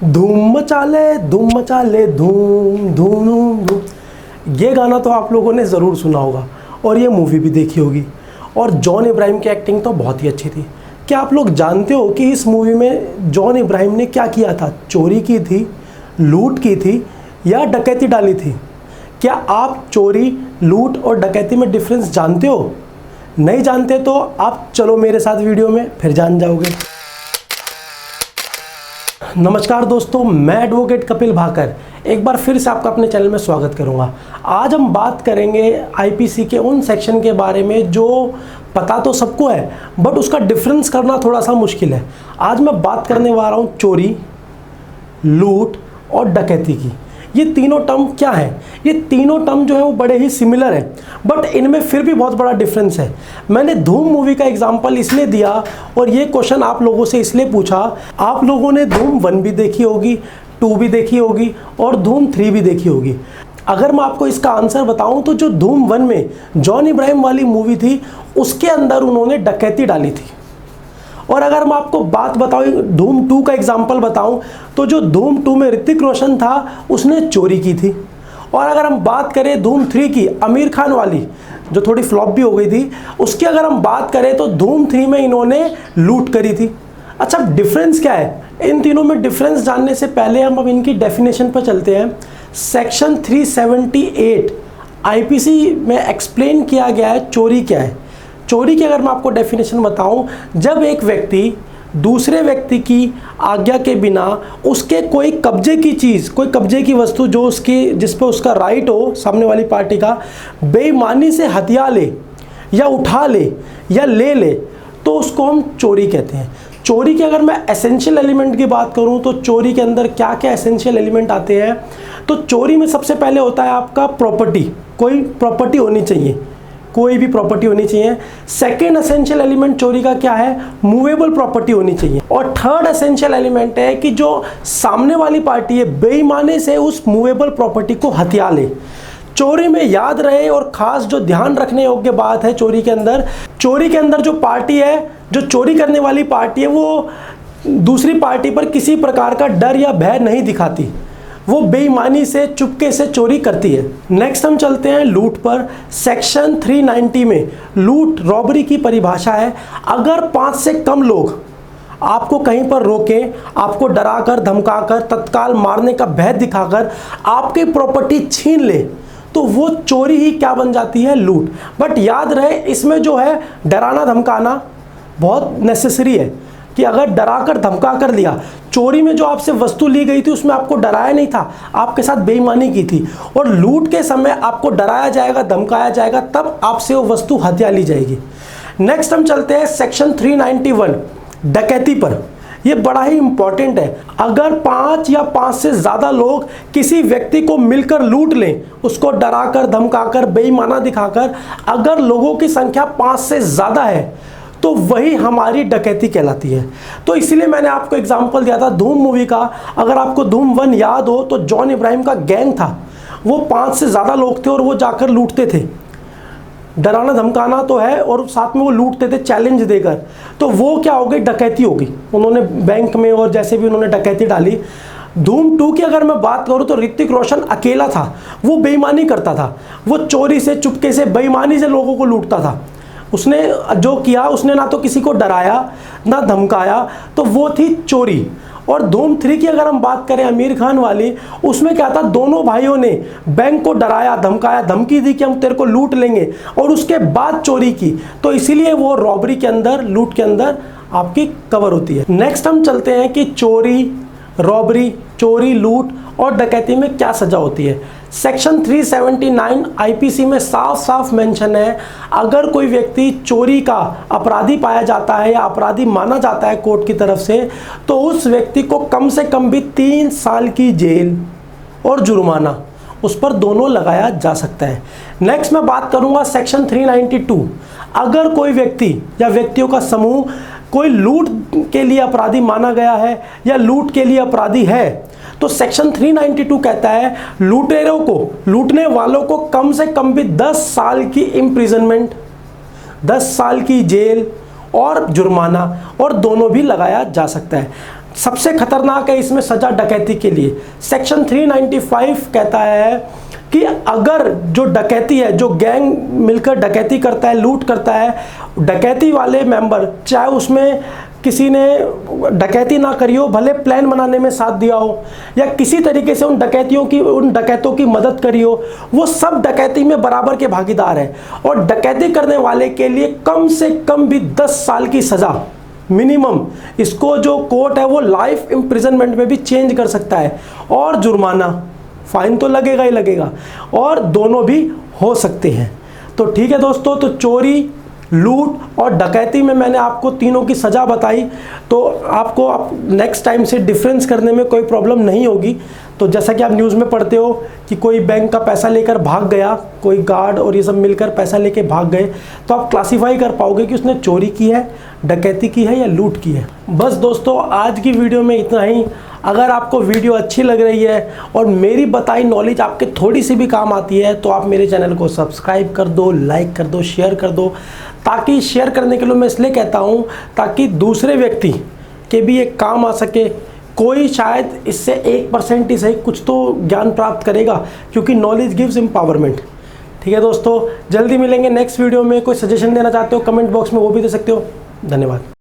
धूम मचा ले धूम धूम धूम धूम। ये गाना तो आप लोगों ने ज़रूर सुना होगा और ये मूवी भी देखी होगी। और जॉन इब्राहिम की एक्टिंग तो बहुत ही अच्छी थी। क्या आप लोग जानते हो कि इस मूवी में जॉन इब्राहिम ने क्या किया था? चोरी की थी, लूट की थी या डकैती डाली थी? क्या आप चोरी, लूट और डकैती में डिफरेंस जानते हो? नहीं जानते तो आप चलो मेरे साथ वीडियो में, फिर जान जाओगे। नमस्कार दोस्तों, मैं एडवोकेट कपिल भाकर एक बार फिर से आपका अपने चैनल में स्वागत करूंगा। आज हम बात करेंगे आईपीसी के उन सेक्शन के बारे में जो पता तो सबको है बट उसका डिफरेंस करना थोड़ा सा मुश्किल है। आज मैं बात करने वाला हूं चोरी, लूट और डकैती की। ये तीनों टर्म क्या है? ये तीनों टर्म जो है वो बड़े ही सिमिलर है बट इनमें फिर भी बहुत बड़ा डिफरेंस है। मैंने धूम मूवी का एग्जांपल इसलिए दिया और ये क्वेश्चन आप लोगों से इसलिए पूछा, आप लोगों ने धूम 1 भी देखी होगी, 2 भी देखी होगी और धूम 3 भी देखी होगी। अगर मैं आपको इसका आंसर बताऊं तो जो धूम 1 में जॉन इब्राहिम वाली मूवी थी उसके अंदर उन्होंने डकैती डाली थी। और अगर मैं आपको बात बताऊं, धूम 2 का एग्जांपल बताऊं तो जो धूम 2 में ऋतिक रोशन था उसने चोरी की थी। और अगर हम बात करें धूम 3 की, आमिर खान वाली जो थोड़ी फ्लॉप भी हो गई थी, उसकी अगर हम बात करें तो धूम 3 में इन्होंने लूट करी थी। अच्छा, डिफरेंस क्या है? इन तीनों में डिफरेंस जानने से पहले हम अब इनकी डेफिनेशन पर चलते हैं। सेक्शन 378 आईपीसी में एक्सप्लेन किया गया है चोरी क्या है। चोरी की अगर मैं आपको डेफिनेशन बताऊं, जब एक व्यक्ति दूसरे व्यक्ति की आज्ञा के बिना उसके कोई कब्जे की चीज़, कोई कब्जे की वस्तु जो उसकी, जिस पर उसका राइट हो सामने वाली पार्टी का, बेईमानी से हथिया ले या उठा ले या ले ले तो उसको हम चोरी कहते हैं। चोरी के अगर मैं एसेंशियल एलिमेंट की बात करूं तो चोरी के अंदर क्या क्या एसेंशियल एलिमेंट आते हैं? तो चोरी में सबसे पहले होता है आपका प्रॉपर्टी, कोई प्रॉपर्टी होनी चाहिए, कोई भी प्रॉपर्टी होनी चाहिए। सेकेंड एसेंशियल एलिमेंट चोरी का क्या है? मूवेबल प्रॉपर्टी होनी चाहिए। और थर्ड एसेंशियल एलिमेंट है कि जो सामने वाली पार्टी है बेईमानी से उस मूवेबल प्रॉपर्टी को हथिया ले। चोरी में याद रहे और खास जो ध्यान रखने योग्य बात है चोरी के अंदर जो पार्टी है, जो चोरी करने वाली पार्टी है, वो दूसरी पार्टी पर किसी प्रकार का डर या भय नहीं दिखाती, वो बेईमानी से चुपके से चोरी करती है। नेक्स्ट हम चलते हैं लूट पर। सेक्शन 390 में लूट, रॉबरी की परिभाषा है, अगर 5 से कम लोग आपको कहीं पर रोकें, आपको डराकर धमकाकर तत्काल मारने का भय दिखाकर आपकी प्रॉपर्टी छीन ले तो वो चोरी ही क्या बन जाती है? लूट। बट याद रहे इसमें जो है डराना धमकाना बहुत नेसेसरी है कि अगर डरा कर धमका कर लिया, चोरी में जो आपसे वस्तु ली गई थी उसमें आपको डराया नहीं था, आपके साथ बेईमानी की थी। और लूट के समय आपको डराया जाएगा, धमकाया जाएगा, तब आपसे वो वस्तु हथिया ली जाएगी। नेक्स्ट हम चलते हैं सेक्शन 391 डकैती पर। ये बड़ा ही इंपॉर्टेंट है। अगर 5 या 5 से ज़्यादा लोग किसी व्यक्ति को मिलकर लूट लें, उसको डराकर धमकाकर बेईमाना दिखाकर, अगर लोगों की संख्या 5 से ज़्यादा है तो वही हमारी डकैती कहलाती है। तो इसीलिए मैंने आपको एग्जांपल दिया था धूम मूवी का। अगर आपको धूम 1 याद हो तो जॉन इब्राहिम का गैंग था, वो 5 से ज़्यादा लोग थे और वो जाकर लूटते थे। डराना धमकाना तो है और साथ में वो लूटते थे चैलेंज देकर, तो वो क्या हो गई? डकैती हो गई। उन्होंने बैंक में और जैसे भी उन्होंने डकैती डाली। धूम 2 की अगर मैं बात करूं तो ऋतिक रोशन अकेला था, वो बेईमानी करता था, वो चोरी से चुपके से बेईमानी से लोगों को लूटता था। उसने जो किया, उसने ना तो किसी को डराया ना धमकाया, तो वो थी चोरी। और धूम 3 की अगर हम बात करें आमिर खान वाली, उसमें क्या था? दोनों भाइयों ने बैंक को डराया, धमकाया, धमकी दी कि हम तेरे को लूट लेंगे और उसके बाद चोरी की। तो इसीलिए वो रॉबरी के अंदर, लूट के अंदर आपकी कवर होती है। नेक्स्ट हम चलते हैं कि चोरी, रॉबरी, चोरी, लूट और डकैती में क्या सजा होती है। सेक्शन 379 आईपीसी में साफ साफ मेंशन है, अगर कोई व्यक्ति चोरी का अपराधी पाया जाता है या अपराधी माना जाता है कोर्ट की तरफ से, तो उस व्यक्ति को कम से कम भी 3 साल की जेल और जुर्माना उस पर दोनों लगाया जा सकता है। नेक्स्ट मैं बात करूंगा सेक्शन 392। अगर कोई व्यक्ति या व्यक्तियों का समूह कोई लूट के लिए अपराधी माना गया है या लूट के लिए अपराधी है, तो सेक्शन 392 कहता है लुटेरों को, लूटने वालों को कम से कम भी 10 साल की इम्प्रिजनमेंट, 10 साल की जेल और जुर्माना और दोनों भी लगाया जा सकता है। सबसे खतरनाक है इसमें सजा डकैती के लिए। सेक्शन 395 कहता है कि अगर जो डकैती है, जो गैंग मिलकर डकैती करता है, लूट करता है, डकैती वाले मेंबर चाहे उसमें किसी ने डकैती ना करी हो, भले प्लान बनाने में साथ दिया हो या किसी तरीके से उन डकैतों की मदद करी हो, वो सब डकैती में बराबर के भागीदार है। और डकैती करने वाले के लिए कम से कम भी 10 साल की सज़ा मिनिमम, इसको जो कोर्ट है वो लाइफ इम्प्रिजनमेंट में भी चेंज कर सकता है, और जुर्माना, फाइन तो लगेगा ही लगेगा, और दोनों भी हो सकते हैं। तो ठीक है दोस्तों, तो चोरी, लूट और डकैती में मैंने आपको तीनों की सज़ा बताई, तो आपको नेक्स्ट टाइम से डिफरेंस करने में कोई प्रॉब्लम नहीं होगी। तो जैसा कि आप न्यूज़ में पढ़ते हो कि कोई बैंक का पैसा लेकर भाग गया, कोई गार्ड और ये सब मिलकर पैसा लेके भाग गए, तो आप क्लासीफाई कर पाओगे कि उसने चोरी की है, डकैती की है या लूट की है। बस दोस्तों, आज की वीडियो में इतना ही। अगर आपको वीडियो अच्छी लग रही है और मेरी बताई नॉलेज आपके थोड़ी सी भी काम आती है, तो आप मेरे चैनल को सब्सक्राइब कर दो, लाइक कर दो, शेयर कर दो। ताकि शेयर करने के लिए मैं इसलिए कहता हूँ ताकि दूसरे व्यक्ति के भी एक काम आ सके, कोई शायद इससे 1% ही सही कुछ तो ज्ञान प्राप्त करेगा, क्योंकि नॉलेज गिव्स एम्पावरमेंट। ठीक है दोस्तों, जल्दी मिलेंगे नेक्स्ट वीडियो में। कोई सजेशन देना चाहते हो कमेंट बॉक्स में वो भी दे सकते हो। धन्यवाद।